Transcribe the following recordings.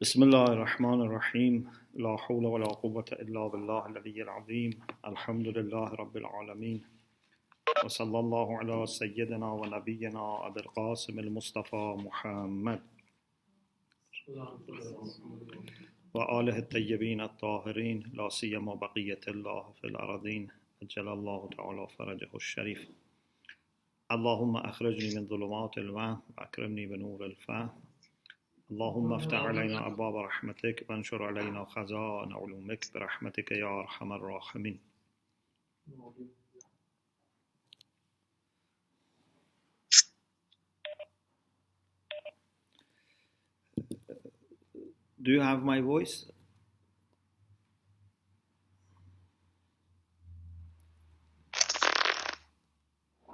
بسم الله الرحمن الرحيم لا حول ولا قوة إلا بالله العلي العظيم الحمد لله رب العالمين وصلى الله على سيدنا ونبينا أبي القاسم المصطفى محمد وآله الطيبين الطاهرين لا سيما بقية الله في الأرضين أجل الله تعالى فرجه الشريف اللهم أخرجني من ظلمات الوهم وأكرمني بنور الفهم اللهم افتح علينا أبواب رحمتك وانشر علينا خزائن علومك برحمتك يا أرحم الراحمين. Do you have my voice?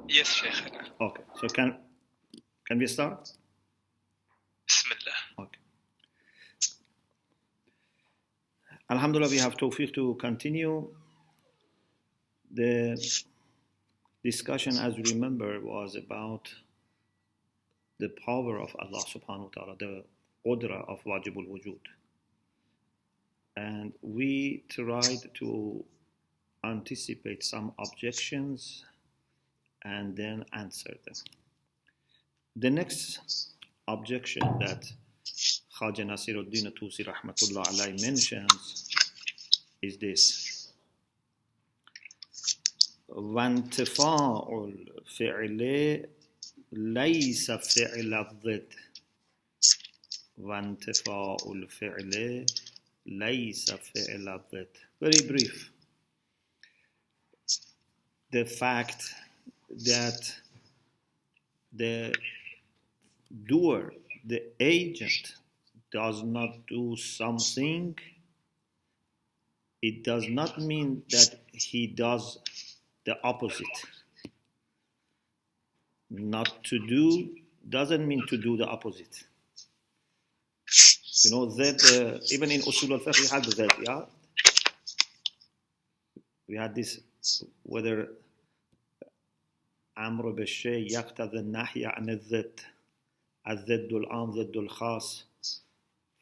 Yes, Sheikh. Okay, so can we start? Bismillah. Okay. Alhamdulillah, we have tawfiq to continue. The discussion, as you remember, was about the power of Allah subhanahu wa ta'ala, the qudra of wajibul wujud. And we tried to anticipate some objections and then answer them. The next objection that Khaja Nasiruddin Tusi Rahmatullah Alayhi mentions is this. وانتفاع الفعل ليس فعل الضد وانتفاع الفعل ليس فعل الضد. Very brief. The fact that the doer, the agent, does not do something, it does not mean that he does the opposite. Not to do doesn't mean to do the opposite. You know that even in Usul al-Fiqh we had that, yeah? We had this, whether أمر بالشيء يقتضي النهي عن الضد الضد العام ضد الخاص.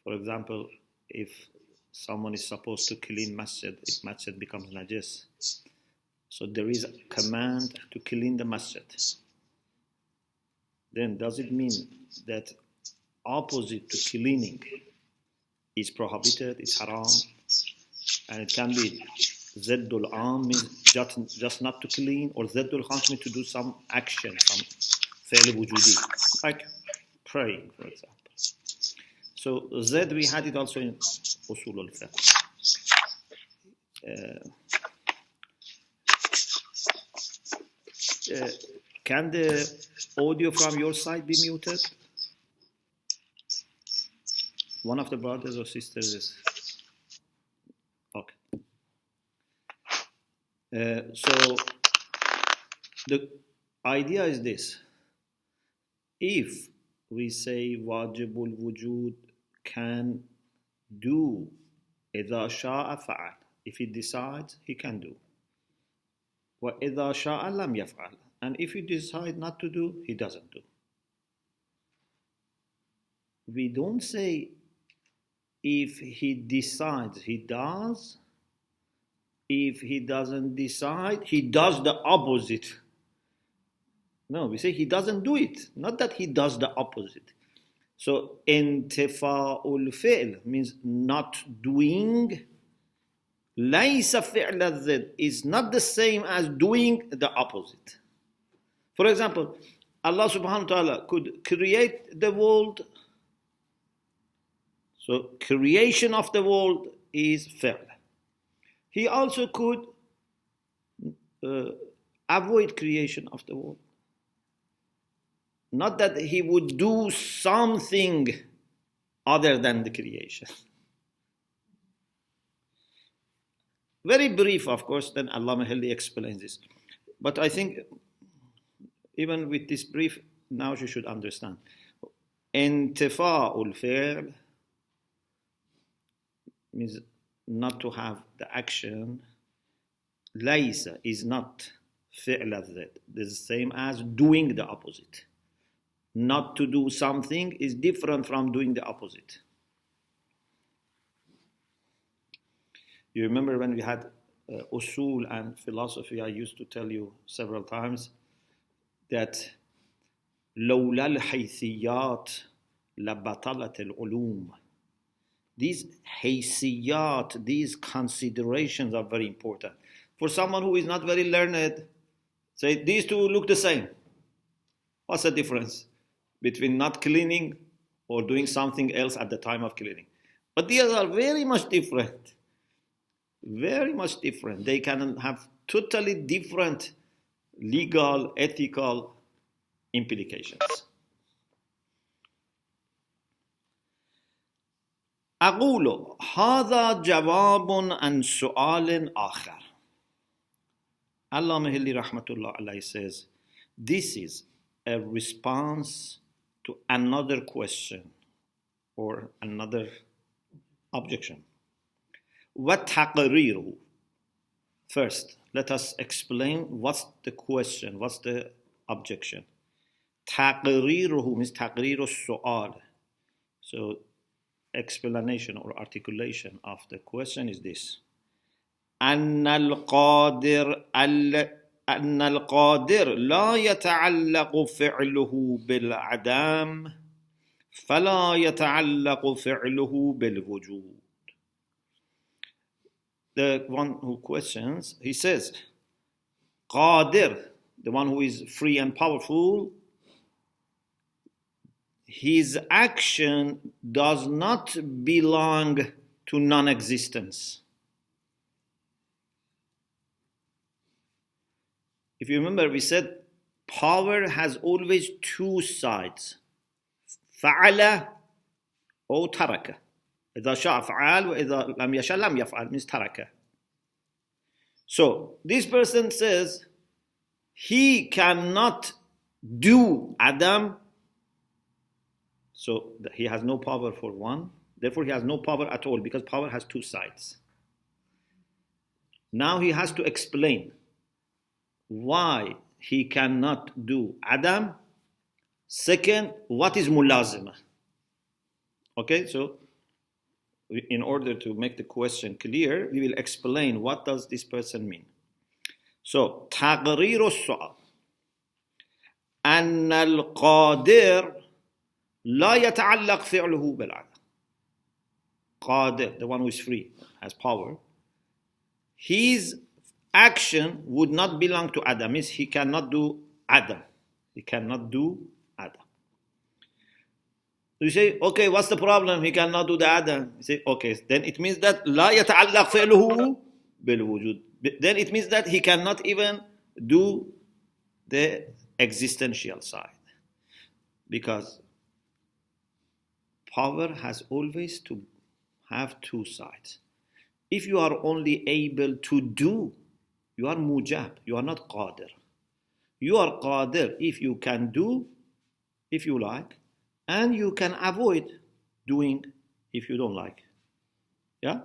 For example, if someone is supposed to clean masjid, if masjid becomes najis, so there is a command to clean the masjid. Then does it mean that opposite to cleaning is prohibited, is haram, and it can be Zaddul Am means just not to clean, or Zaddul Khans means to do some action, some fairly wujudi, like praying, for example. So Zad, we had it also in Usul al-Fiqh. Can the audio from your side be muted? One of the brothers or sisters is... Okay. So the idea is this. If we say wajibul wujud can do إذا شاء فعل, if he decides, he can do. وإذا شاء لم يفعل, and if he decides not to do, he doesn't do. We don't say if he decides, he does. If he doesn't decide, he does the opposite. No, we say he doesn't do it, not that he does the opposite. So, intifa'ul fi'l means not doing. Laysa fi'l al-zid is not the same as doing the opposite. For example, Allah subhanahu wa ta'ala could create the world. So, creation of the world is fi'l. He also could avoid creation of the world. Not that he would do something other than the creation. Very brief, of course, then Allah Mahalli explains this. But I think even with this brief, now you should understand. Intifa'ul fi'l means not to have the action. Laysa is not fi'l al-zid. This is the same as doing the opposite. Not to do something is different from doing the opposite. You remember when we had usul and philosophy, I used to tell you several times that لولا الحيثيات لبطلت العلوم. These haysiyat, these considerations are very important. For someone who is not very learned, say these two look the same. What's the difference between not cleaning or doing something else at the time of cleaning? But these are very much different. Very much different. They can have totally different legal, ethical implications. أقول هذا جواب عن سؤال آخر. Allama Hilli Rahmatullah alayhi says, this is a response to another question or another objection. وَتَقْرِيرُ. First, let us explain what's the question, what's the objection. تَقْرِيرُهُ means تَقْرِيرُ السؤال. So, explanation or articulation of the question is this. أن القادر لا يتعلق فعله بالعدم فلا يتعلق فعله بالوجود. The one who questions, he says, Qadir, the one who is free and powerful, his action does not belong to non-existence. If you remember, we said power has always two sides. فعل أو ترك. إذا شاء فعل وإذا لم يشاء لم يفعل means ترك. So this person says he cannot do Adam. So he has no power for one. Therefore, he has no power at all because power has two sides. Now he has to explain why he cannot do Adam. Second, what is mulazima? Okay, so in order to make the question clear, we will explain what does this person mean. So, تغرير السؤال أن القادر لا يتعلق فعله بالعدم. Qadir, the one who is free, has power. His action would not belong to Adam. Means he cannot do Adam. He cannot do Adam. You say, okay, what's the problem? He cannot do the Adam. You say, okay, then it means that لا يتعلق فعله بالوجود. Then it means that he cannot even do the existential side. Because power has always to have two sides. If you are only able to do, you are mujab, you are not qadir. You are qadir if you can do, if you like, and you can avoid doing if you don't like. Yeah?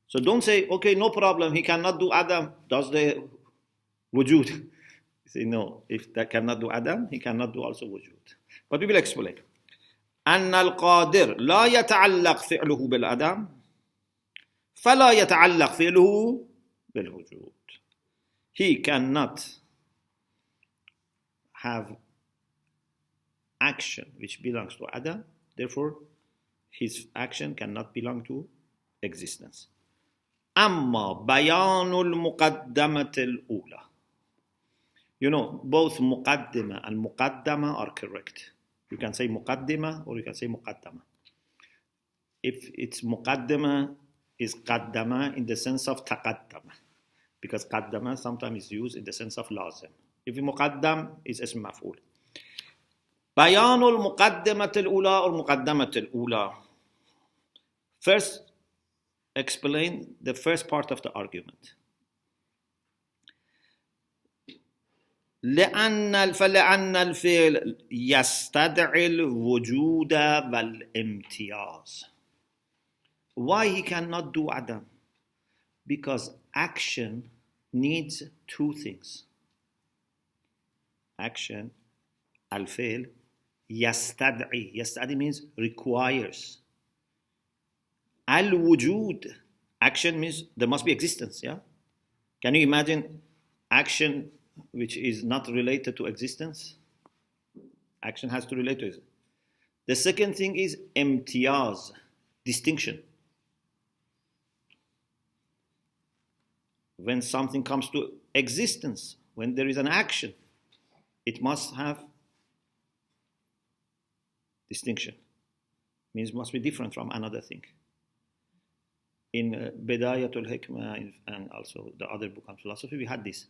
So don't say, okay, no problem, he cannot do Adam, does the wujud. You say, no, if that cannot do Adam, he cannot do also wujud. But we will explain. أن القادر لا يتعلق فعله بالعدم فلا يتعلق فعله بالوجود. He cannot have action which belongs to Adam, therefore his action cannot belong to existence. أما بيان المقدمة الأولى. You know, both مقدمة and مقدمة are correct. You can say muqaddima or you can say muqaddama. If it's muqaddima, is qaddama in the sense of taqaddama. Because qaddama sometimes is used in the sense of lazim. If muqaddam is ism maf'ul. Bayanul muqaddimat al-ula or muqaddamat al-ula. First, explain the first part of the argument. لأن الفعل يستدعي الوجود والامتياز. Why he cannot do Adam? Because action needs two things. Action, al-fi'l, يستدعي. يستدعي means requires. Al-wujud. Action means there must be existence, yeah? Can you imagine action which is not related to existence? Action has to relate to it. The second thing is imtiyaz, distinction. When something comes to existence, when there is an action, it must have distinction. Means must be different from another thing. In Bidayatul Hikmah and also the other book on philosophy, we had this,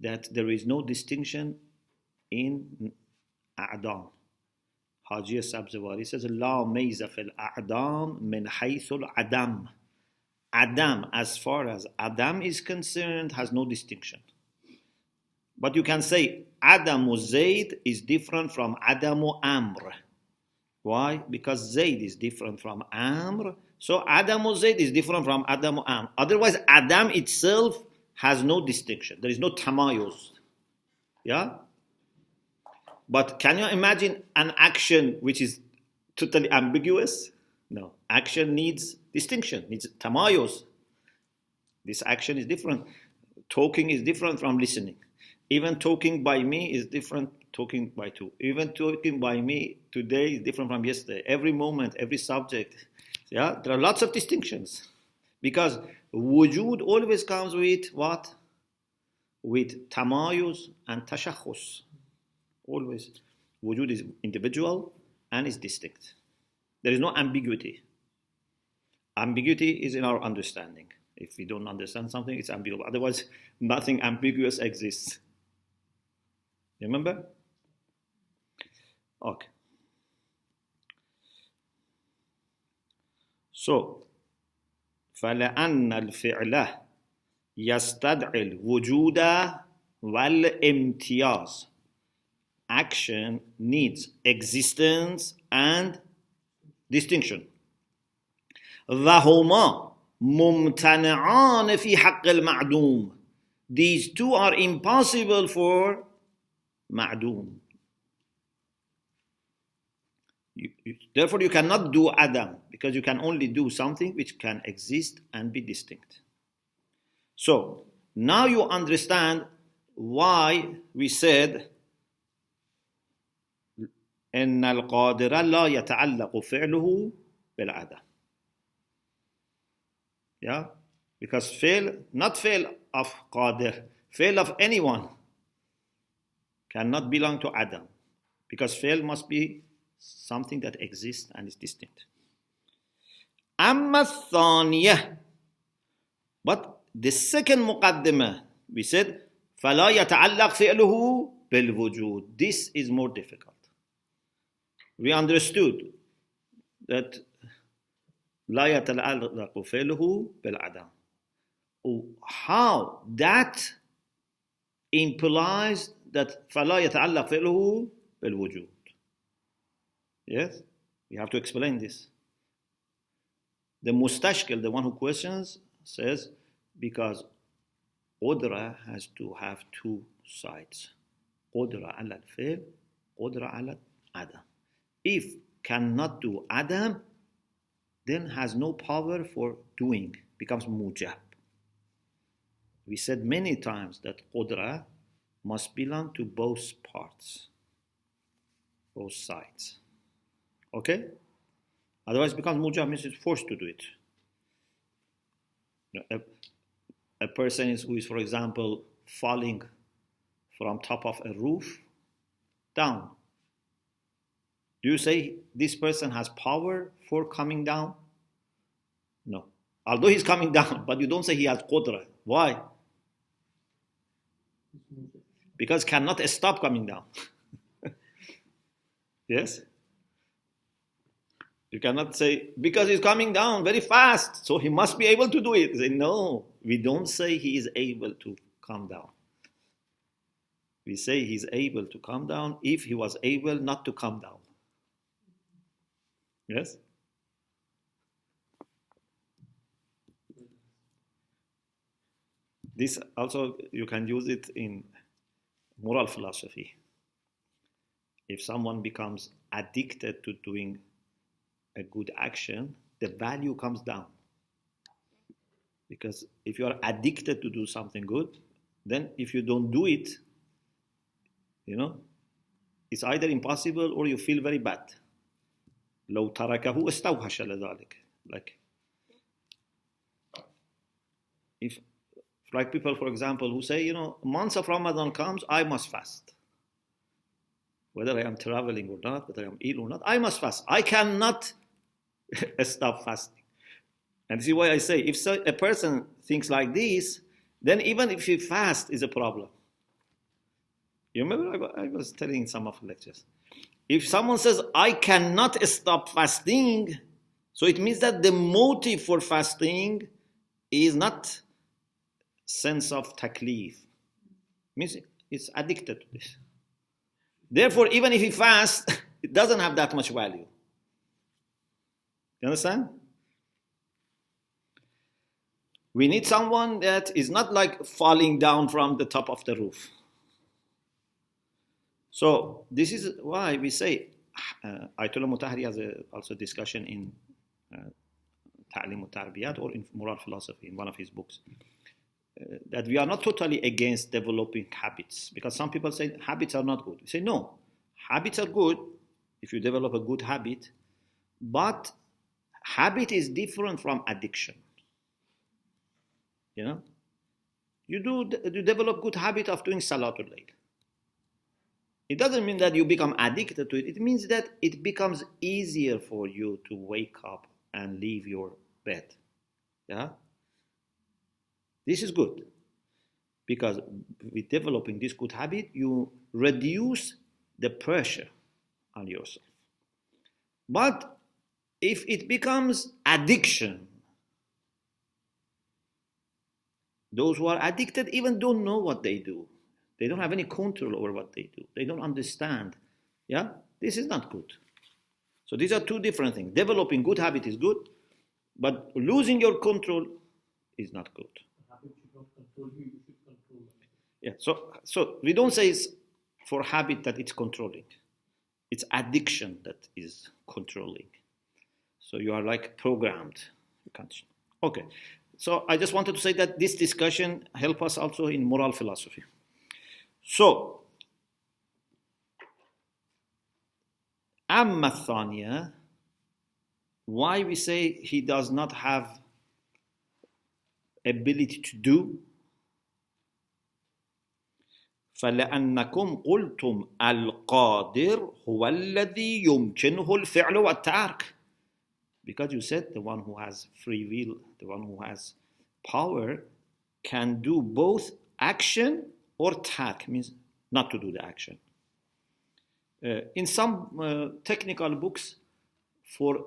that there is no distinction in a'dam. Haji Sabzawari says, La mayza fil a'dam min haythul adam. Adam, as far as Adam is concerned, has no distinction. But you can say Adamu Zayd is different from Adamu Amr. Why? Because Zayd is different from Amr. So Adamu Zayd is different from Adamu Amr. Otherwise, Adam itself has no distinction. There is no tamayuz. Yeah? But can you imagine an action which is totally ambiguous? No. Action needs distinction, needs tamayuz. This action is different. Talking is different from listening. Even talking by me is different talking by two. Even talking by me today is different from yesterday. Every moment, every subject. Yeah, there are lots of distinctions. Because wujud always comes with what? With tamayuz and tashakhus. Always. Wujud is individual and is distinct. There is no ambiguity. Ambiguity is in our understanding. If we don't understand something, it's ambiguous. Otherwise, nothing ambiguous exists. Remember? Okay. So, فَلَأَنَّ الْفِعْلَ يَسْتَدْعِي الْوُجُودَ وَالْإِمْتِيَاز. Action needs existence and distinction. وَهُمَا مُمْتَنِعَانِ فِي حَقِّ الْمَعْدُومِ. These two are impossible for ma'doom. Therefore, you cannot do Adam, because you can only do something which can exist and be distinct. So, now you understand why we said إن القادر لا يتعلق فعله بالعدم. Yeah? Because fail, not fail of qadir, fail of anyone cannot belong to Adam. Because fail must be something that exists and is distinct. أما الثانية, but the second مقدمة, we said فلا يتعلق فعله بالوجود. This is more difficult. We understood that لا يتعلق فعله بالعدم. How that implies that فلا يتعلق فعله بالوجود. Yes, we have to explain this. The mustashkil, the one who questions, says because qudra has to have two sides. Qudra ala al-fi'l, qudra ala adam. If cannot do adam, then has no power for doing, becomes mujab. We said many times that qudra must belong to both parts, both sides. Okay? Otherwise it becomes mujab, means it's forced to do it. A person who is, for example, falling from top of a roof down. Do you say this person has power for coming down? No. Although he's coming down, but you don't say he has qudra. Why? Because cannot stop coming down. Yes? You cannot say, because he's coming down very fast, so he must be able to do it. Say, no, we don't say he is able to come down. We say he's able to come down if he was able not to come down. Yes? This also, you can use it in moral philosophy. If someone becomes addicted to doing a good action, the value comes down. Because if you are addicted to do something good, then if you don't do it, it's either impossible or you feel very bad. لو تركه استوحش لذلك. If like people, for example, who say, months of Ramadan comes, I must fast. Whether I am traveling or not, whether I am ill or not, I must fast. I cannot stop fasting. And this is why I say, if a person thinks like this, then even if he fasts is a problem. You remember I was telling in some of the lectures. If someone says, I cannot stop fasting, so it means that the motive for fasting is not sense of taklif. Means it's addicted to this. Therefore, even if he fasts, it doesn't have that much value. You understand? We need someone that is not like falling down from the top of the roof. So this is why we say, Ayatollah Mutahari has also discussion in Ta'lim al-Tarbiyat or in moral philosophy in one of his books, that we are not totally against developing habits, because some people say habits are not good. We say no, habits are good if you develop a good habit, but habit is different from addiction. You develop good habit of doing Salatul Layl. It doesn't mean that you become addicted to it. It means that it becomes easier for you to wake up and leave your bed. Yeah? This is good. Because with developing this good habit, you reduce the pressure on yourself. But if it becomes addiction, those who are addicted even don't know what they do. They don't have any control over what they do. They don't understand. Yeah? This is not good. So these are two different things. Developing good habit is good, but losing your control is not good. Habit should not control you, you should control them. Yeah, so we don't say it's for habit that it's controlling. It's addiction that is controlling. So you are like programmed. You can't. Okay. So I just wanted to say that this discussion helps us also in moral philosophy. So, Amma Thaniya, why we say he does not have ability to do? فَلَأَنَّكُمْ قُلْتُمْ الْقَادِرُ هُوَ الَّذِي يُمْكِنُهُ الْفِعْلُ وَالتَّرْكُ. Because you said the one who has free will, the one who has power, can do both action or tark, means not to do the action. In some technical books, for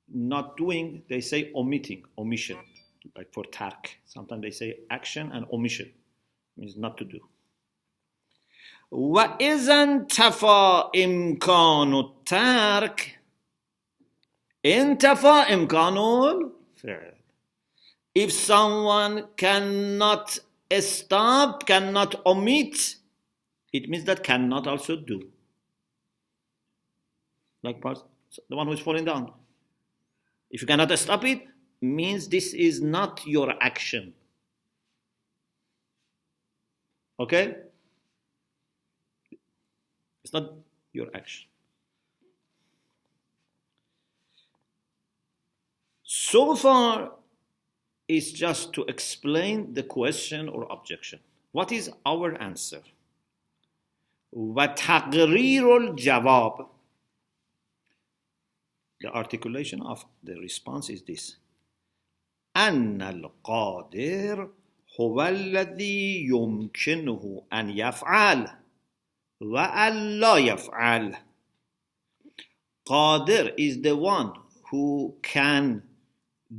not doing, they say omission, like for tark. Sometimes they say action and omission, means not to do. وَإِذَا انْتَفَى إِمْكَانُ التَّرْكِ انْتَفَى إِمْكَانُ الْفِعْلِ. If someone cannot stop, cannot omit, it means that cannot also do. Like the one who is falling down. If you cannot stop it, means this is not your action. Okay? It's not your action. So far, it's just to explain the question or objection. What is our answer? وَتَقْرِيرُ الْجَوَابِ. The articulation of the response is this. أَنَّ الْقَادِرُ هُوَ الَّذِي يُمْكِنُهُ أَنْ يَفْعَلَ وَأَنْ لَا يَفْعَلَ. Qadir is the one who can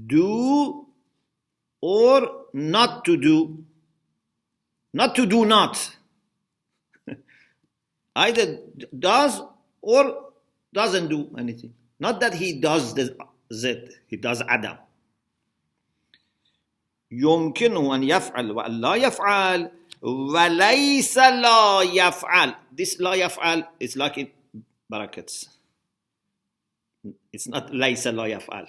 do or not to do. Not to do not. Either does or doesn't do anything. Not that he does the Z, he does Adam. يمكنه أن يفعل وأن لا يفعل وليس لا يفعل. This لا يفعل is like in brackets. It's not ليس لا يفعل.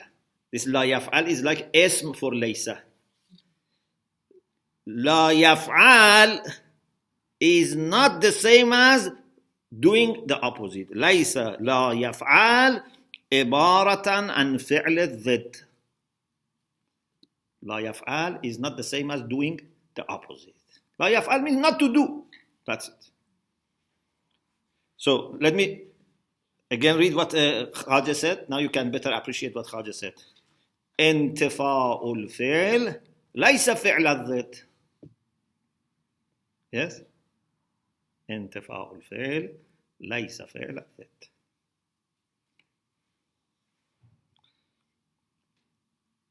This لا يفعل is like اسم for ليس. La yaf'al is not the same as doing the opposite. ليس لا يفعل عبارة عن فعل الضد. لا يفعل is not the same as doing the opposite. لا يفعل means not to do. That's it. So let me again read what Khaja said. Now you can better appreciate what Khaja said. انتفاء الفعل ليس فعل الضد. Yes? انتفاء الفعل ليس فعل الضد.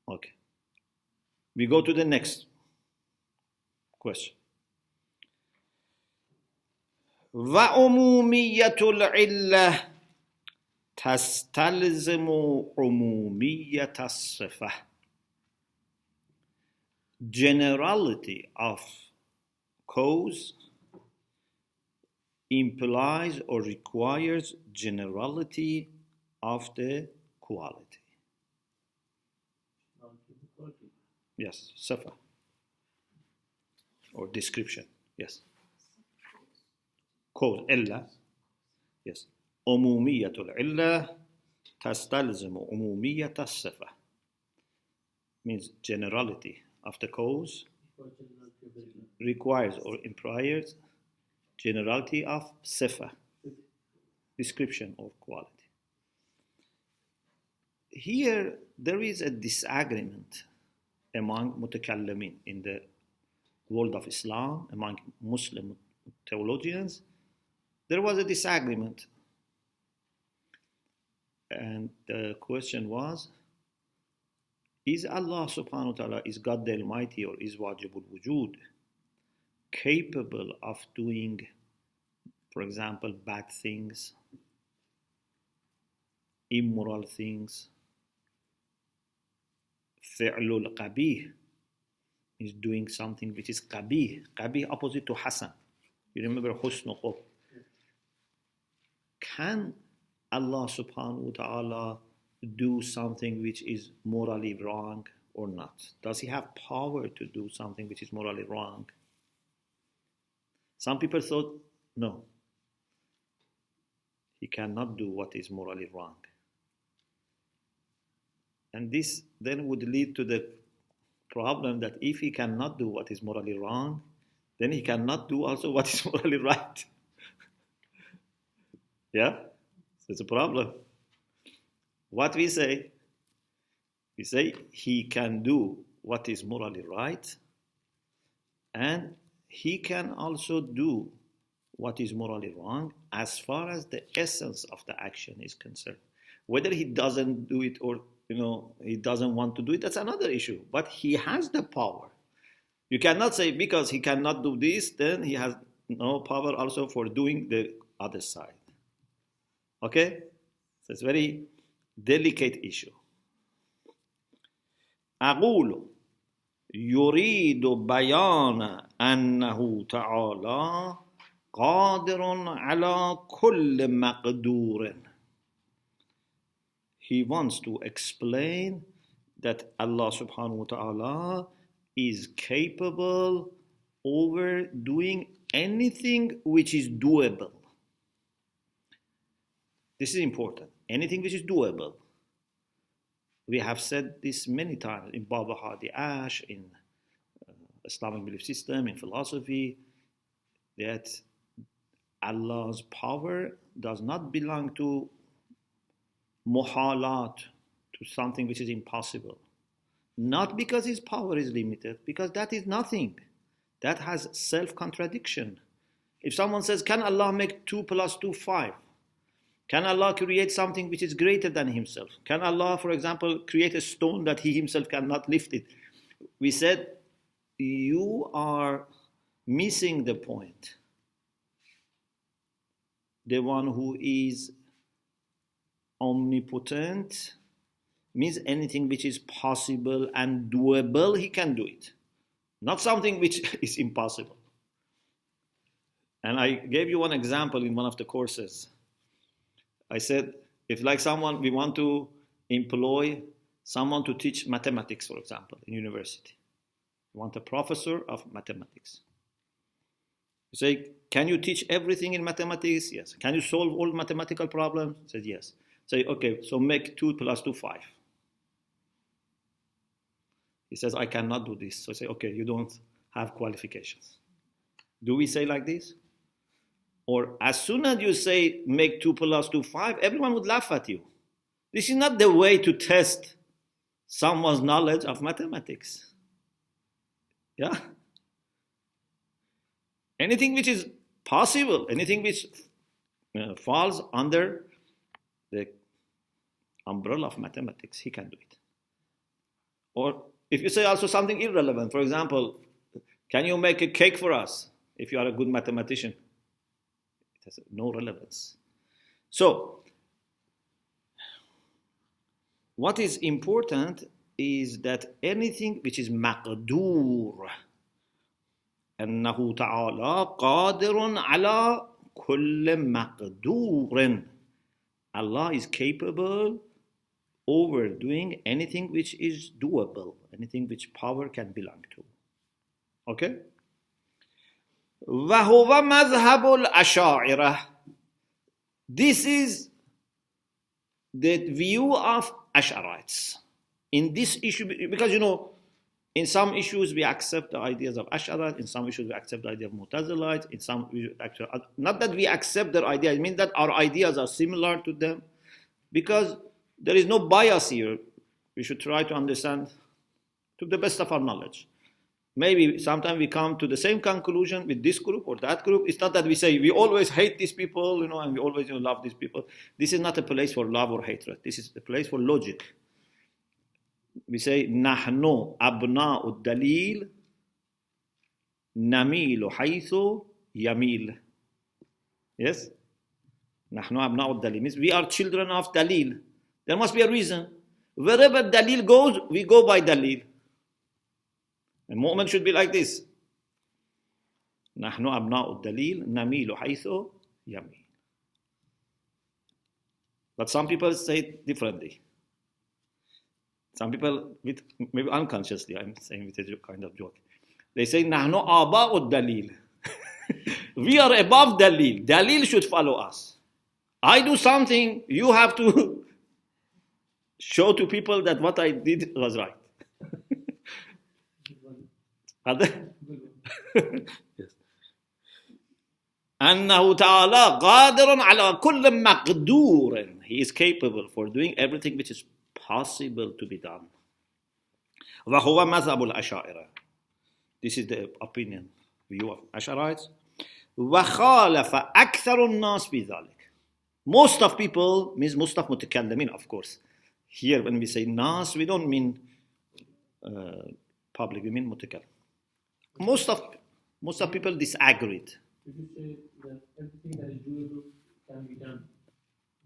Okay. We go to the next question. وعمومية العلة تستلزم عمومية الصفة. Generality of cause implies or requires generality of the quality. Yes, صفة or description. Yes. Cause إلا. Yes. عمومية العلة تستلزم عمومية الصفة. Means generality of the cause requires or implies generality of صفة, description or quality. Here there is a disagreement among mutakallimin in the world of Islam, among Muslim theologians. There was a disagreement, and the question was, is Allah subhanahu wa ta'ala, is God the Almighty, or is Wajibul Wujud capable of doing, for example, bad things, immoral things? Fi'lul qabih is doing something which is qabih. Qabih opposite to hasan. You remember husn qub. Can Allah subhanahu wa ta'ala do something which is morally wrong or not? Does he have power to do something which is morally wrong? Some people thought, no, he cannot do what is morally wrong. And this then would lead to the problem that if he cannot do what is morally wrong, then he cannot do also what is morally right. Yeah? So it's a problem. What we say he can do what is morally right, and he can also do what is morally wrong as far as the essence of the action is concerned. Whether he doesn't do it or he doesn't want to do it, that's another issue. But he has the power. You cannot say because he cannot do this, then he has no power also for doing the other side. Okay? So it's a very delicate issue. أقول يريد بيان أنه تعالى قادر على كل مقدور. He wants to explain that Allah subhanahu wa ta'ala is capable over doing anything which is doable. This is important. Anything which is doable. We have said this many times in Baba Hadi Ash, in Islamic belief system, in philosophy, that Allah's power does not belong to muhalat, to something which is impossible. Not because his power is limited, because that is nothing. That has self-contradiction. If someone says, can Allah make 2 + 2 5? Can Allah create something which is greater than himself? Can Allah, for example, create a stone that he himself cannot lift it? We said, you are missing the point. The one who is omnipotent means anything which is possible and doable, he can do it. Not something which is impossible. And I gave you one example in one of the courses. I said, if like someone, we want to employ someone to teach mathematics, for example, in university. You want a professor of mathematics. You say, can you teach everything in mathematics? Yes. Can you solve all mathematical problems? He says, yes. Say, okay, so make 2 plus 2, 5. He says, I cannot do this. So I say, okay, you don't have qualifications. Do we say like this? Or as soon as you say, make 2 plus 2, 5, everyone would laugh at you. This is not the way to test someone's knowledge of mathematics. Yeah? Anything which is possible, anything which falls under the umbrella of mathematics, he can do it. Or if you say also something irrelevant, for example, can you make a cake for us if you are a good mathematician? It has no relevance. So, what is important is that anything which is maqdur, أنه تعالى قادر على كل مقدور. Allah is capable over doing anything which is doable, anything which power can belong to. Okay? وهو مذهب الأشاعرة. This is the view of Ash'arites in this issue, because in some issues we accept the ideas of Ash'arites, in some issues we accept the idea of Mu'tazilites, in some not that we accept their ideas, it means that our ideas are similar to them, because there is no bias here. We should try to understand to the best of our knowledge. Maybe sometimes we come to the same conclusion with this group or that group. It's not that we say we always hate these people, and we always love these people. This is not a place for love or hatred. This is a place for logic. We say, نحن أبناء الدليل نميل حيث يميل. Yes? نحن أبناء الدليل means we are children of Dalil. There must be a reason. Wherever Dalil goes, we go by Dalil. A mu'min should be like this. نحن أبناء الدليل نميل حيث يميل. But some people say it differently. Some people, maybe unconsciously, I'm saying with a kind of joke. They say, نحن آباء الدليل. We are above Dalil. Dalil should follow us. I do something, you have to show to people that what I did was right. Yes. أنه تعالى قادر على كل مقدور. He is capable for doing everything which is possible to be done. وهو مذهب الأشاعرة. This is the opinion, view of Ash'arites. وخالف أكثر الناس بذلك. Most of people means most of متكلمين, of course. Here when we say nas, we don't mean public, we mean متكلم. Most of people disagreed. If you say that everything that is doable can be done.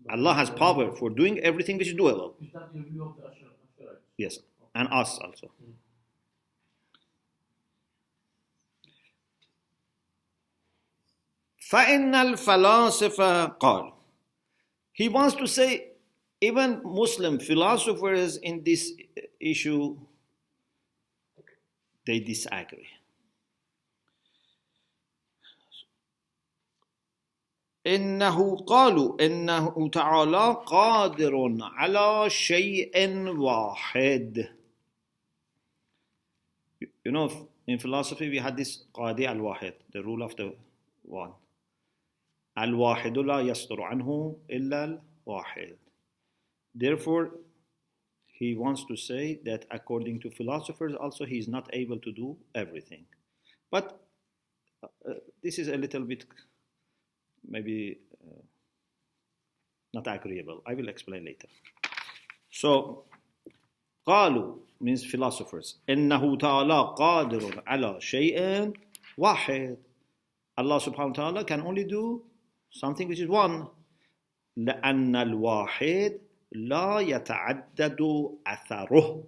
Allah has power for doing everything which is doable. Is that your view of the Ash'arites? Yes, and us also. فَإِنَّ الْفَلَاسِفَ قَالُوا. He wants to say, even Muslim philosophers in this issue, they disagree. إنه قالوا إنه تعالى قادر على شيء واحد. In philosophy we had this قاضي الواحد, the rule of the one. الواحد لا يصدر عنه إلا الواحد. Therefore, he wants to say that according to philosophers also he is not able to do everything. But this is a little bit maybe not agreeable. I will explain later. So, قالوا means philosophers. إنه تعالى قادر على شيء واحد. Allah subhanahu wa ta'ala can only do something which is one. لأن الواحد لا يتعدد أثره.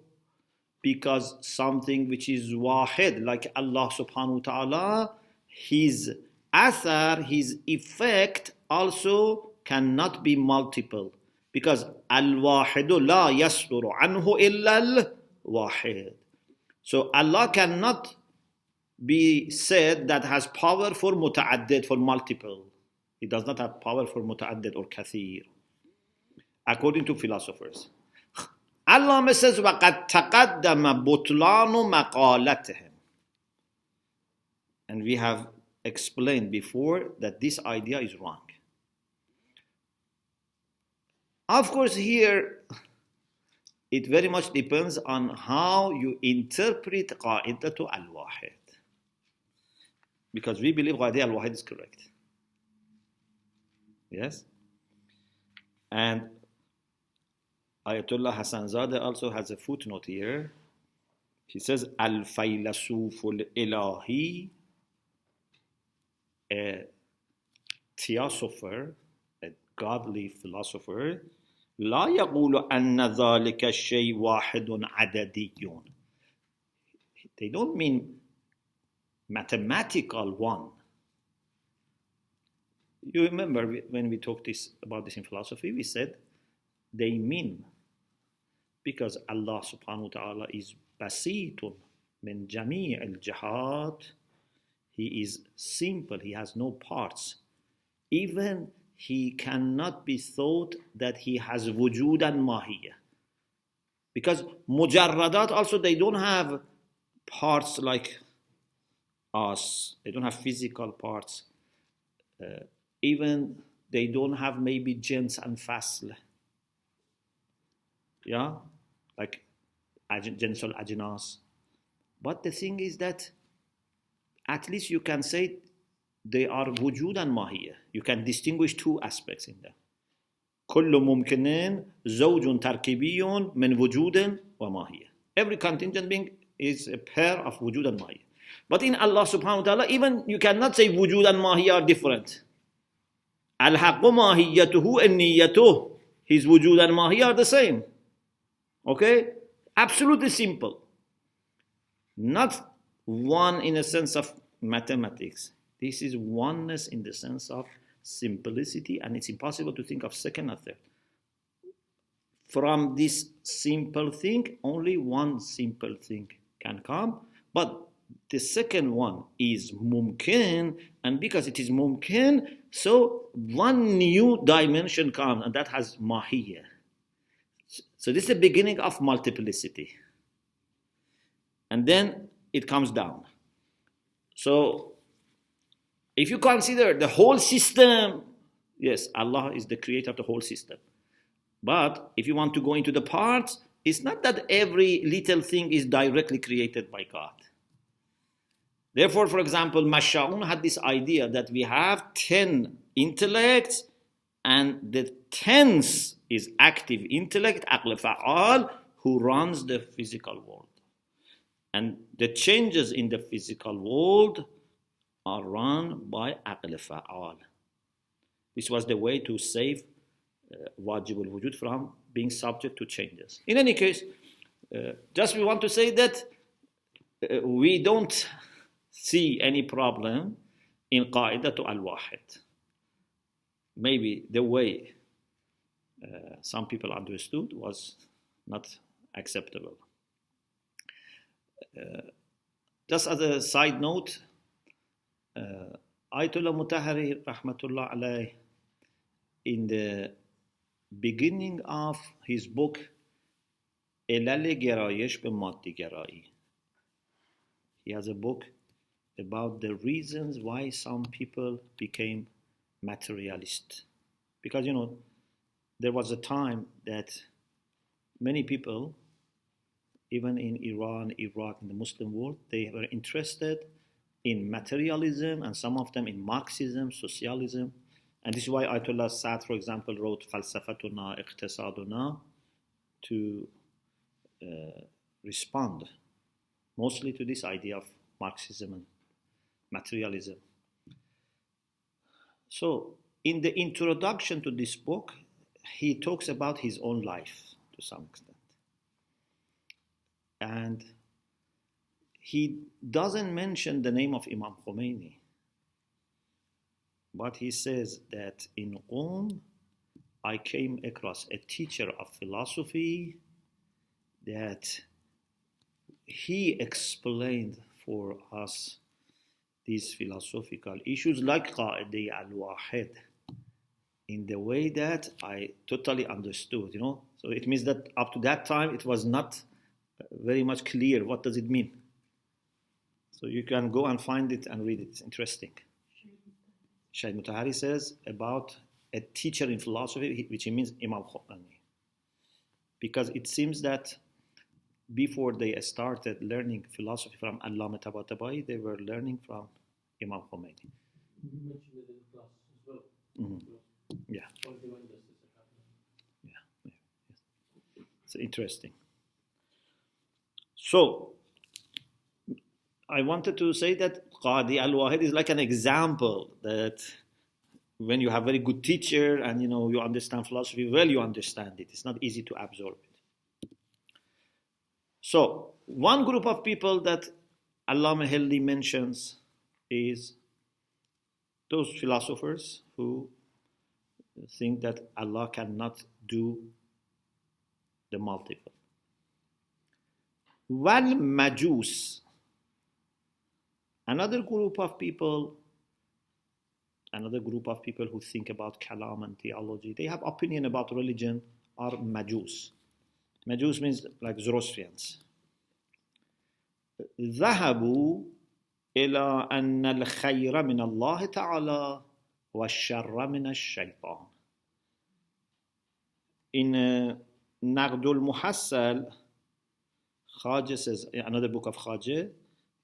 Because something which is واحد, like Allah subhanahu wa ta'ala, his athar, his effect also cannot be multiple, because al-wahidu la yasduru anhu illa al-wahid. So Allah cannot be said that has power for muta'addid, for multiple. He does not have power for muta'addid or kathir, according to philosophers. Allah says, وَقَدْ تَقَدَّمَ بُطْلَانُ مَقَالَتِهِمْ. And we have explained before that this idea is wrong. Of course, here it very much depends on how you interpret qa'idatu al-wahid. Because we believe qa'idatu al-wahid is correct. Yes? And Ayatollah Hassanzadeh also has a footnote here. He says, Al-Faylasuf al-Ilahi, a theosopher, a godly philosopher, لا يقول أن ذلك الشيء واحد عددي. They don't mean mathematical one. You remember when we talked about this in philosophy, we said they mean, because Allah subhanahu wa ta'ala is basitun min jami' al-jihad. He is simple, he has no parts. Even he cannot be thought that he has wujud and mahiyya. Because mujarradat also, they don't have parts like us. They don't have physical parts. Even they don't have maybe jins and fasl. Yeah? Like jins al ajnas. But the thing is that at least you can say they are wujud and mahiyya. You can distinguish two aspects in them. كل ممكن زوج تركيبي من وجود وماهية. Every contingent being is a pair of wujud and mahiyya. But in Allah subhanahu wa ta'ala, even you cannot say wujud and mahiyya are different. الحق ماهيته النيته. His wujud and mahiyya are the same. Okay? Absolutely simple. Not one in a sense of mathematics. This is oneness in the sense of simplicity, and it's impossible to think of second or third. From this simple thing, only one simple thing can come, but the second one is mumkin, and because it is mumkin, so one new dimension comes, and that has mahiyya. So this is the beginning of multiplicity. And then it comes down. So if you consider the whole system, yes, Allah is the creator of the whole system. But if you want to go into the parts, it's not that every little thing is directly created by God. Therefore, for example, Masha'un had this idea that we have 10 intellects, and the 10th is active intellect, aql fa'al, who runs the physical world. And the changes in the physical world are run by aql fa'al. This was the way to save wajib al-wujud from being subject to changes. In any case, just we want to say that we don't see any problem in qa'idatu al-wahid. Maybe the way some people understood was not acceptable. Just as a side note, Ayatollah Mutahari rahmatullah alayh, in the beginning of his book علل گرایش به مادی گرایی, he has a book about the reasons why some people became materialist. Because, you know, there was a time that many people, even in Iran, Iraq, in the Muslim world, they were interested in materialism, and some of them in Marxism, socialism. And this is why Ayatollah Saad, for example, wrote Falsafatuna, Iqtisaduna, to respond mostly to this idea of Marxism and materialism. So, in the introduction to this book, he talks about his own life to some extent. And he doesn't mention the name of Imam Khomeini, but he says that in Qom, I came across a teacher of philosophy that he explained for us these philosophical issues like Qa'idi al-Wahid in the way that I totally understood, So it means that up to that time, it was not very much clear. What does it mean? So you can go and find it and read it. It's interesting. Shaykh Mutahari says about a teacher in philosophy, which he means Imam Khomeini. Because it seems that before they started learning philosophy from Allama Tabatabai, they were learning from Imam Khomeini. You mentioned it in class as well. Mm-hmm. Yeah. Yeah. It's interesting. So, I wanted to say that Qadi al-Wahid is like an example that when you have a very good teacher and you understand philosophy well, you understand it. It's not easy to absorb it. So, one group of people that Allama Hilli mentions is those philosophers who think that Allah cannot do the multiple. Wal Majus, another group of people who think about Kalam and theology, they have opinion about religion, are Majus. Majus means like Zoroastrians. ذهبوا إلى أن الخير من الله تعالى والشر من الشيطان. In نقد المحصل, Khajah says, another book of Khajah,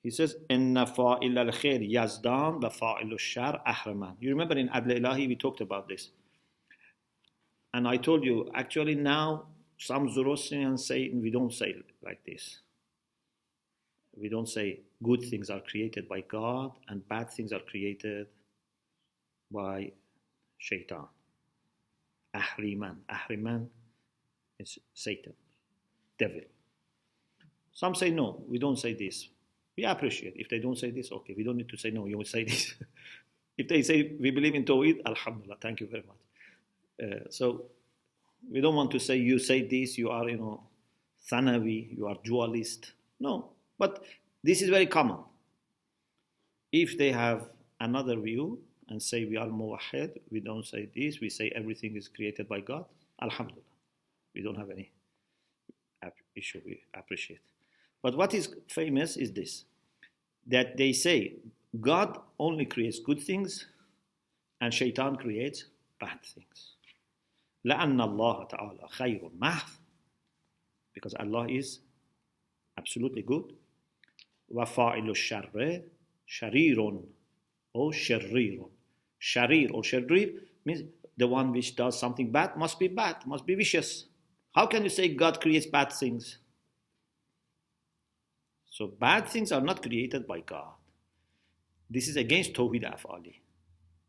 he says, إن فاعل الخير يزدان وفاعل الشر أحرمان. You remember in Adl Ilahi we talked about this. And I told you, actually now, some Zoroastrians say, we don't say like this. We don't say good things are created by God and bad things are created by Shaitan. Ahriman. Ahriman is Satan, devil. Some say no, we don't say this. We appreciate. If they don't say this, okay, we don't need to say no, you will say this. If they say we believe in Tawhid, Alhamdulillah, thank you very much. So we don't want to say you say this, you are, Thanawi, you are dualist. No, but this is very common. If they have another view and say we are muwahhid, we don't say this, we say everything is created by God, Alhamdulillah. We don't have any issue, we appreciate. But what is famous is this, that they say God only creates good things and Shaitan creates bad things. لأن الله تعالى خير محض, because Allah is absolutely good. وفاعل الشر شرير or شرير. Sharir or sharir means the one which does something bad, must be vicious. How can you say God creates bad things? So bad things are not created by God. This is against Tawhid Af'ali.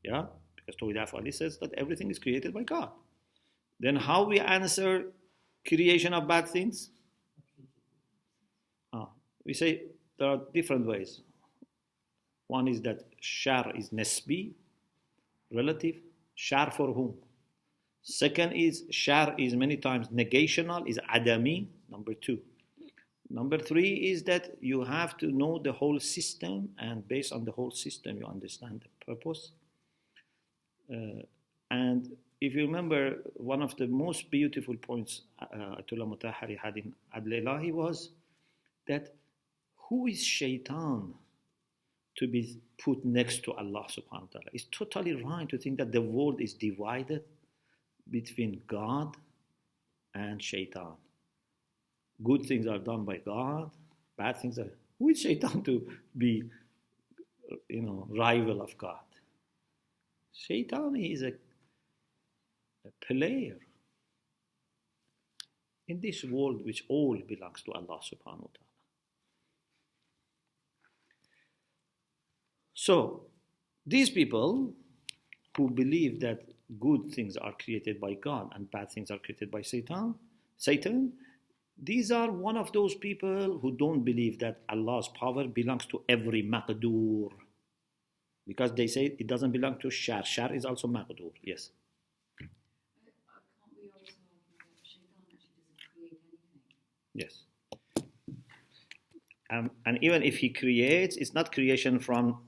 Yeah? Because Tawhid Af'ali says that everything is created by God. Then how we answer creation of bad things? We say there are different ways. One is that shar is nesbi, relative. Shar for whom? Second is shar is many times negational, is adami, number two. Number three is that you have to know the whole system, and based on the whole system you understand the purpose. And if you remember, one of the most beautiful points Ayatollah Mutahari had in Adl Ilahi was that who is Shaitan to be put next to Allah subhanahu wa ta'ala? It's totally right to think that the world is divided between God and Shaitan. Good things are done by God, bad things are... Who is Shaitan to be, rival of God? Shaitan is a player in this world which all belongs to Allah subhanahu wa ta'ala. So, these people who believe that good things are created by God and bad things are created by Satan, these are one of those people who don't believe that Allah's power belongs to every maqdur. Because they say it doesn't belong to shar. Shar is also maqdur, yes. Can't we also argue that Shaitan actually doesn't create anything? Yes. And even if he creates, it's not creation from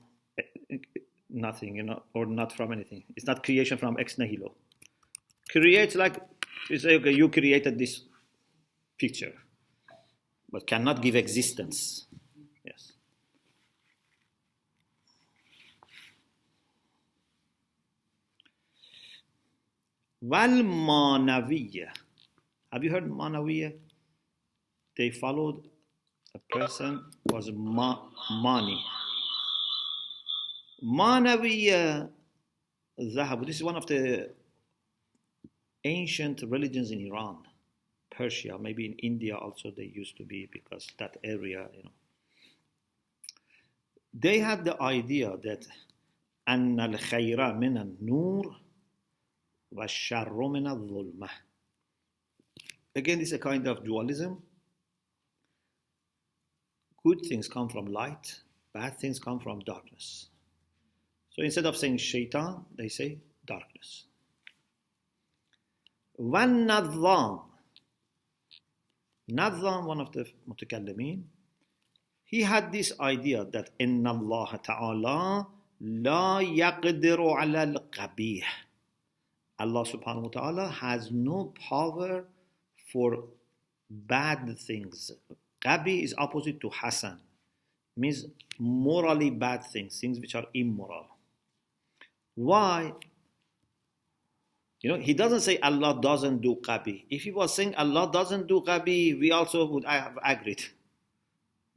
nothing, or not from anything. It's not creation from ex nihilo. Creates like, you say, okay, you created this picture, but cannot give existence. Yes. Wal Manawiyya. Have you heard Manawiyya? They followed a person was Mani. Manawiyya Zahab. This is one of the ancient religions in Iran, Persia, maybe in India also they used to be, because that area, They had the idea that أن الخير من النور والشر من الظلمة. Again, this is a kind of dualism. Good things come from light, bad things come from darkness. So instead of saying shaitan, they say darkness. وَالنَّظَّامِ. Nadham, one of the mutakallimin, he had this idea that إِنَّ اللَّهَ تَعَالَى لَا يَقْدِرُ عَلَى الْقَبِيحِ. Allah subhanahu wa ta'ala has no power for bad things. Qabi is opposite to Hasan, means morally bad things, things which are immoral. Why? He doesn't say Allah doesn't do qabi. If he was saying Allah doesn't do qabi, we also would have agreed.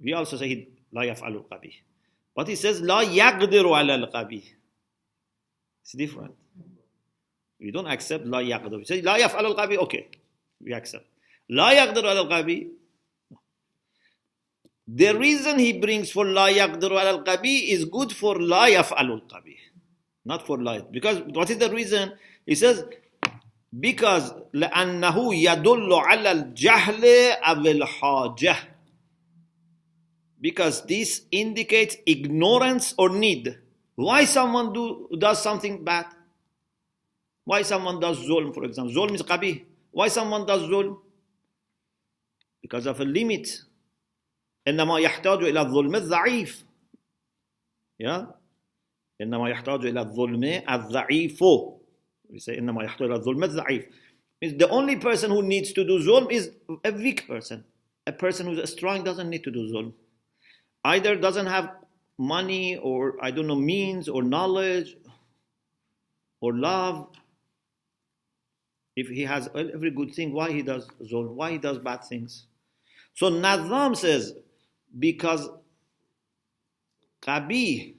We also say la yaf'alu qabi. But he says la yaqdiru ala al-qabi. It's different. We don't accept la yaqdiru. We say la yaf'alu al-qabi, okay. We accept. La yaqdiru ala al-qabi. The reason he brings for la yaqdiru ala al-qabi is good for la yaf'alu al-qabi. Not for la. Because what is the reason? He says, because لأنه يدل على الجهل أو الحاجة. Because this indicates ignorance or need. Why someone does something bad? Why someone does zulm, for example? Zulm is qabih. Why someone does zulm? Because of a limit. إنما يحتاج إلى الظلم الضعيف. Yeah? إنما يحتاج إلى الظلم الضعيف. We say إنما يحتاج إلى الظلم الضعيف. Means the only person who needs to do zulm is a weak person. A person who's strong doesn't need to do zulm. Either doesn't have money or, I don't know, means or knowledge or love. If he has every good thing, why he does zulm? Why he does bad things? So Nazam says, because Qabih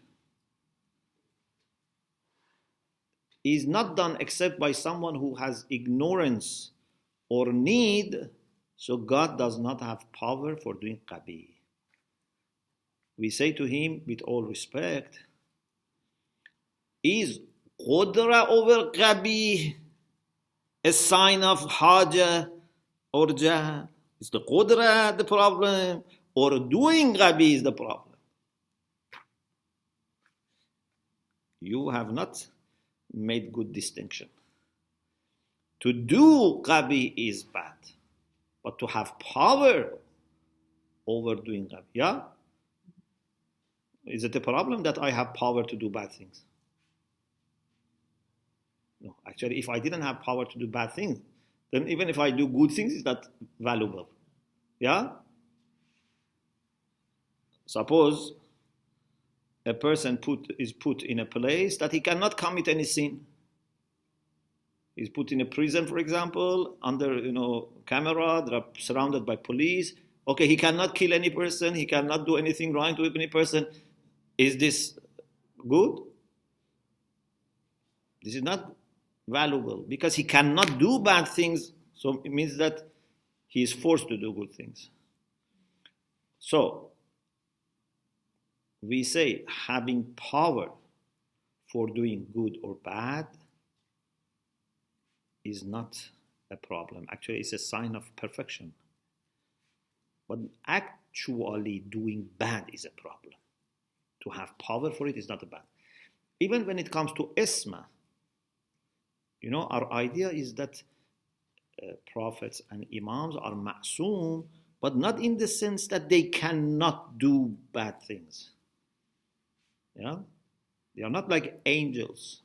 is not done except by someone who has ignorance or need, so God does not have power for doing Qabih. We say to him, with all respect, is Qudra over Qabih a sign of Haja or Jah? Is the Qudra the problem, or doing Qabih is the problem? You have not made good distinction. To do Qabih is bad, but to have power over doing Qabih, yeah? Is it a problem that I have power to do bad things? No, actually, if I didn't have power to do bad things, then even if I do good things, it's not valuable. Yeah? Suppose a person is put in a place that he cannot commit any sin. He's put in a prison, for example, under camera, they are surrounded by police. Okay, he cannot kill any person, he cannot do anything wrong to any person. Is this good? This is not valuable because he cannot do bad things, so it means that he is forced to do good things. So, we say having power for doing good or bad is not a problem. Actually, it's a sign of perfection. But actually doing bad is a problem. To have power for it is not a bad. Even when it comes to isma, our idea is that prophets and imams are ma'soom, but not in the sense that they cannot do bad things. Yeah? They are not like angels,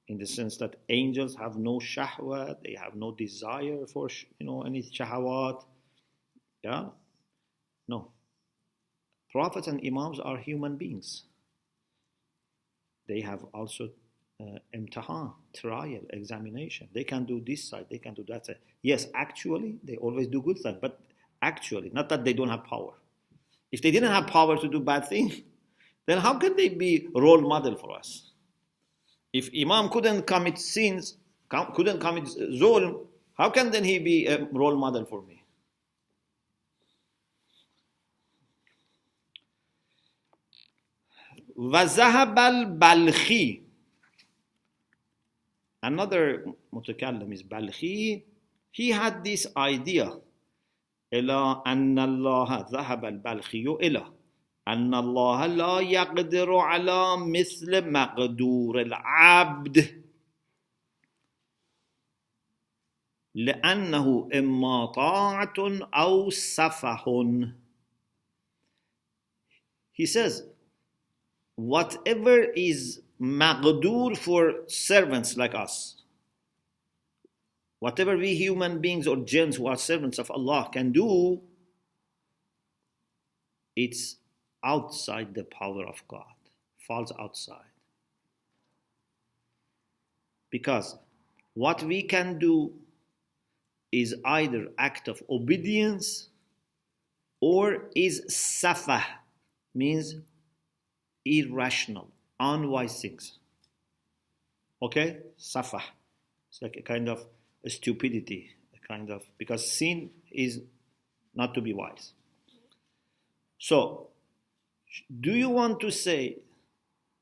in the sense that angels have no shahwat, they have no desire for any shahwat. Yeah? No. Prophets and imams are human beings. They have also imtihan, trial, examination. They can do this side, they can do that side. Yes, actually, they always do good things, but actually, not that they don't have power. If they didn't have power to do bad things, then how can they be role model for us? If Imam couldn't commit sins, couldn't commit zulm, how can then he be a role model for me? وَذَهَبَ الْبَلْخِي. Another mutakallim is Balkhi. He had this idea. إِلَىٰ أَنَّ اللَّهَ ذَهَبَ الْبَلْخِيُّ إِلَىٰ أَنَّ اللَّهَ لَا يَقْدِرُ عَلَىٰ مِثْلِ مَقْدُورِ الْعَبْدِ لأنه إما طاعة أو سفه. He says, whatever is maqdur for servants like us, whatever we human beings or jinns who are servants of Allah can do, it's outside the power of God, falls outside. Because what we can do is either act of obedience or is safah, means irrational, unwise things. Okay? Safah. It's like a kind of a stupidity, because sin is not to be wise. So, do you want to say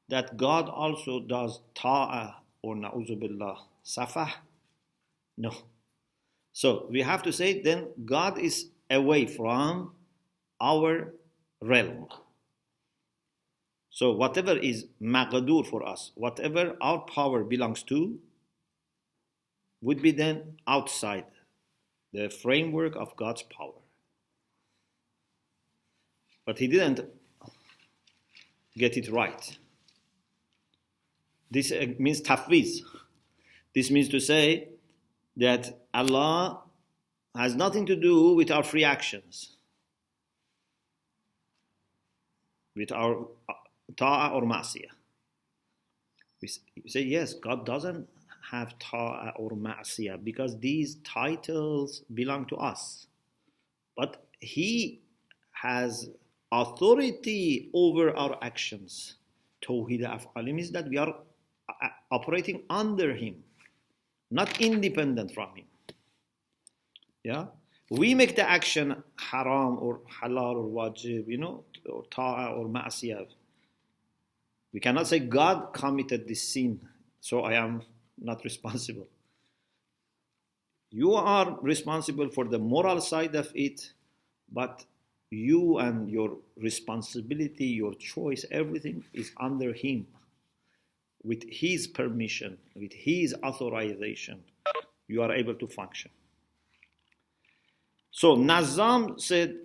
that God also does ta'ah or na'uzu billah safah? No. So, we have to say then God is away from our realm. So whatever is maqdur for us, whatever our power belongs to, would be then outside the framework of God's power. But he didn't get it right. This means tafwiz. This means to say that Allah has nothing to do with our free actions, with our ta'ah or ma'siyah. We say, yes, God doesn't have ta'ah or ma'siyah because these titles belong to us. But He has authority over our actions. Tawheed af'ali means that we are operating under Him, not independent from Him. Yeah? We make the action haram or halal or wajib, or ta'ah or ma'siyah. We cannot say God committed this sin, so I am not responsible. You are responsible for the moral side of it, but you and your responsibility, your choice, everything is under Him. With His permission, with His authorization, you are able to function. So Nazam said,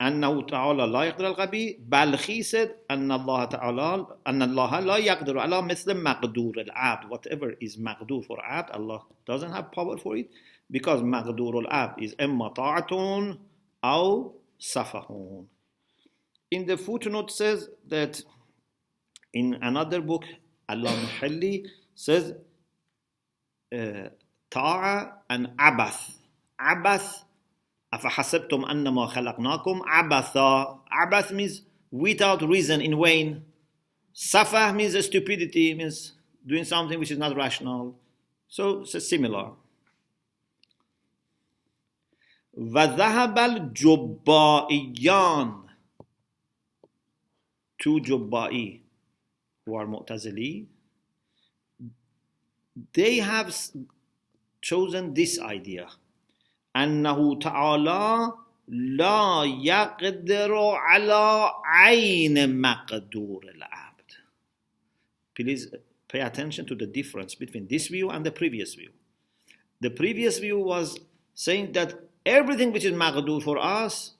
أنه تعالى لا يقدر الغبي. Balkhi said أن الله لا يقدر على مثل مقدور العبد. Whatever is مقدور for abd, Allah doesn't have power for it, because مقدور العبد is إما طاعة أو سفه. In the footnote says that in another book, al-Muhalli says ta'a and abath. Abath, أَفَحَسَبْتُمْ أَنَّمَا خَلَقْنَاكُمْ عَبَثًا. Abath means without reason, in vain. Safah means stupidity, means doing something which is not rational. So it's similar. وَذَهَبَ الْجُبَّائِيَّانِ. Two Jubba'i, who are Mu'tazili, they have chosen this idea. أنه تعالى لا يقدر على عين مقدور العبد. Please pay attention to the difference between this view and the previous view. The previous view was saying that everything which is maqdur for us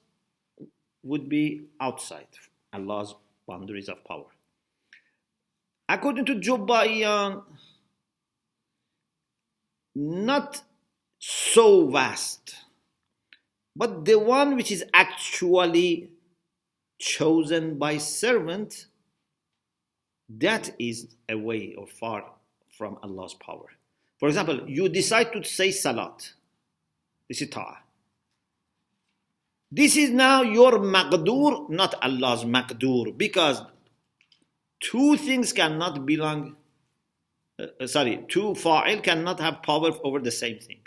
would be outside Allah's boundaries of power. According to Jubbaiyan, not so vast, but the one which is actually chosen by servant, that is away or far from Allah's power. For example, you decide to say salat. This is ta'ah. This is now your maqdur, not Allah's maqdur, because two things cannot belong, two fa'il cannot have power over the same thing.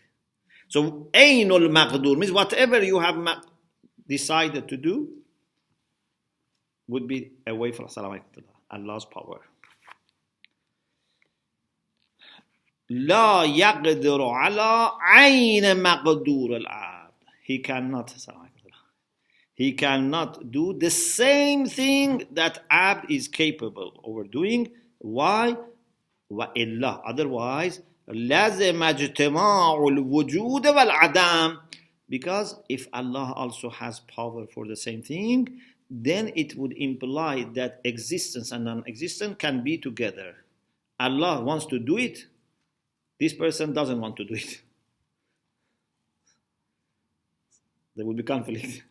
So, aynul maqdur means whatever you have decided to do would be away from Allah's power. لا يقدر على عين مقدور العبد. He cannot do the same thing that abd is capable of doing. Why? وإلا, otherwise لازم اجتماع الوجود والعدم. Because if Allah also has power for the same thing, then it would imply that existence and non-existence can be together. Allah wants to do it, this person doesn't want to do it. There will be conflict.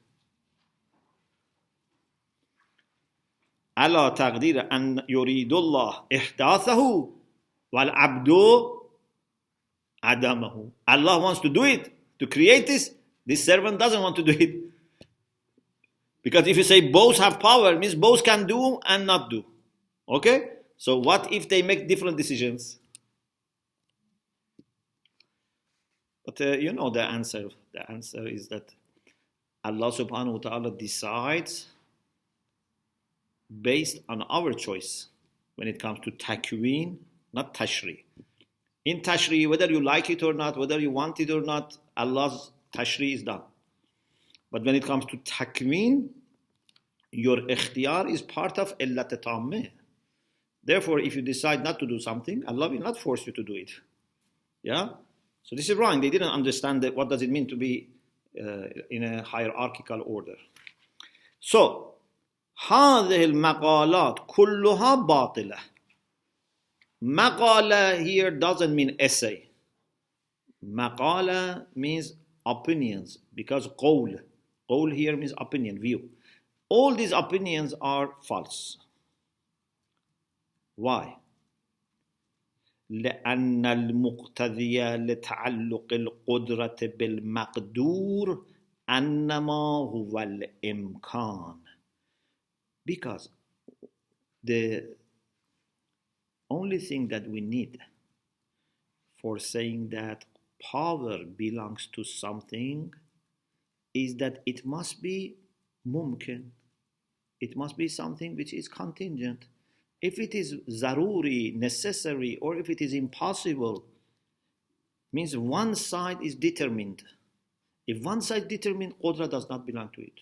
على تقدير أن يريد الله إحداثه والعبد عدمه. Allah wants to do it, to create this servant doesn't want to do it. Because if you say both have power, it means both can do and not do. Okay? So what if they make different decisions? But you know the answer. The answer is that Allah subhanahu wa ta'ala decides based on our choice when it comes to takween, not tashri. In tashri, whether you like it or not, whether you want it or not, Allah's tashri is done. But when it comes to takween, your ikhtiyar is part of illat tammeh. Therefore, if you decide not to do something, Allah will not force you to do it. Yeah? So this is wrong. They didn't understand that what does it mean to be in a hierarchical order. So, هذه المقالات كلها باطلة. Maqala here doesn't mean essay. Maqala means opinions, because qawl here means opinion, view. All these opinions are false. Why? لأن المقتضي لتعلق القدرة بالمقدور أنما هو الإمكان. Because the only thing that we need for saying that power belongs to something is that it must be mumkin. It must be something which is contingent. If it is zaruri, necessary, or if it is impossible, means one side is determined. If one side is determined, qudra does not belong to it.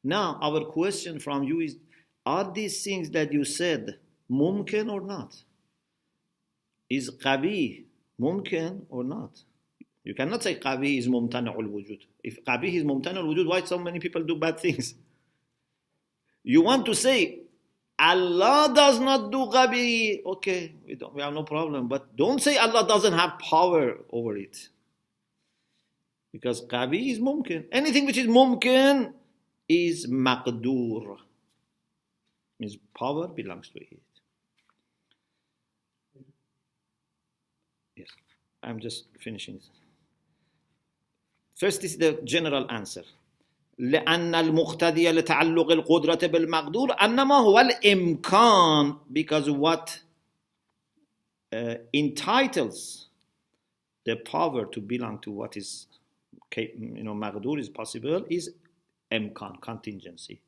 Now, our question from you is, are these things that you said mumkin or not? Is qabi mumkin or not? You cannot say qabi is mumtana'ul wujud. If qabi is mumtana'ul wujud, why so many people do bad things? You want to say Allah does not do qabi. Okay, we have no problem. But don't say Allah doesn't have power over it. Because qabi is mumkin. Anything which is mumkin is maqdur. Means power belongs to it. Yes, I'm just finishing. First is the general answer. لأن المقتضي لتعلق القدرة بالمقدور أنما هو الإمكان, because what entitles the power to belong to what is مقدور is possible is إمكان, contingency.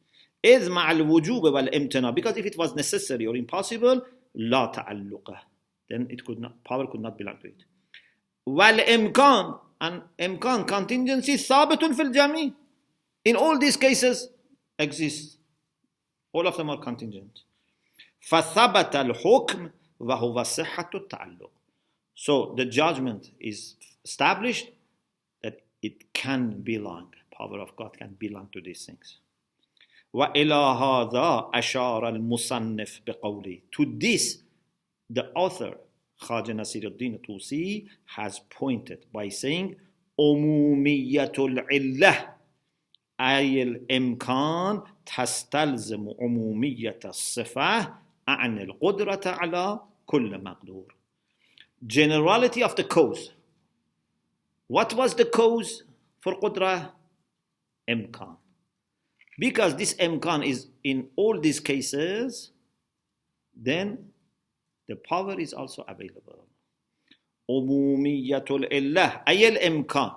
إذ مع الوجوب والامتناع, because if it was necessary or impossible لا تعلق, then it could not, power could not belong to it. والإمكان, and إمكان, contingency, ثابت في الجميع. In all these cases exists. All of them are contingent. فثبت الحكم وهو صحة التعلق. So the judgment is established that it can belong, power of God can belong to these things. وَإِلَى هَذَا أَشَارَ الْمُصَنِّفْ بِقَوْلِهِ. To this, the author, Khaja Nasiruddin Tusi, has pointed by saying, عمومية العلة أي الإمكان تستلزم عمومية الصفة عن القدرة على كل مقدور. Generality of the cause. What was the cause for قدرة? إمكان. Because this إمكان is in all these cases, then the power is also available. عمومية العلة أي الإمكان.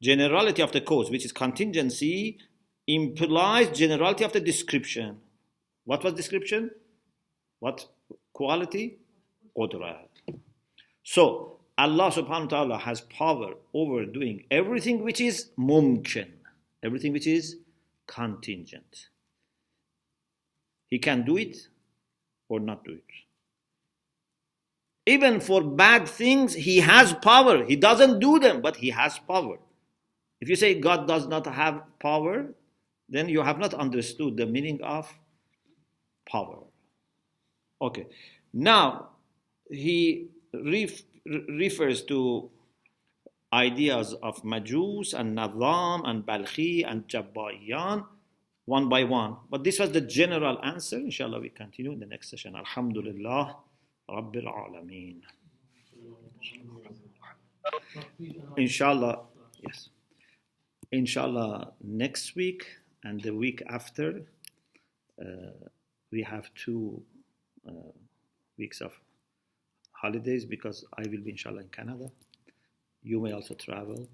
Generality of the cause, which is contingency, implies generality of the description. What was description? What quality? Qudra. So, Allah subhanahu wa ta'ala has power over doing everything which is mumkin, everything which is contingent. He can do it or not do it. Even for bad things, He has power. He doesn't do them, but He has power. If you say God does not have power, then you have not understood the meaning of power. Okay. Now, he refers to ideas of Majus and Nadam and Balkhi and Jabba'iyan one by one. But this was the general answer. Inshallah, we continue in the next session. Alhamdulillah, Rabbil Alameen. Inshallah, yes. Inshallah, next week and the week after, we have 2 weeks of holidays because I will be inshallah in Canada. You may also travel.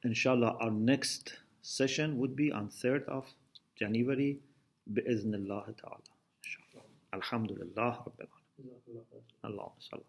Inshallah, our next session would be on 3rd of January, bi'idhnillah ta'ala. Alhamdulillah, Rabbil Alamin. Allahumma salli.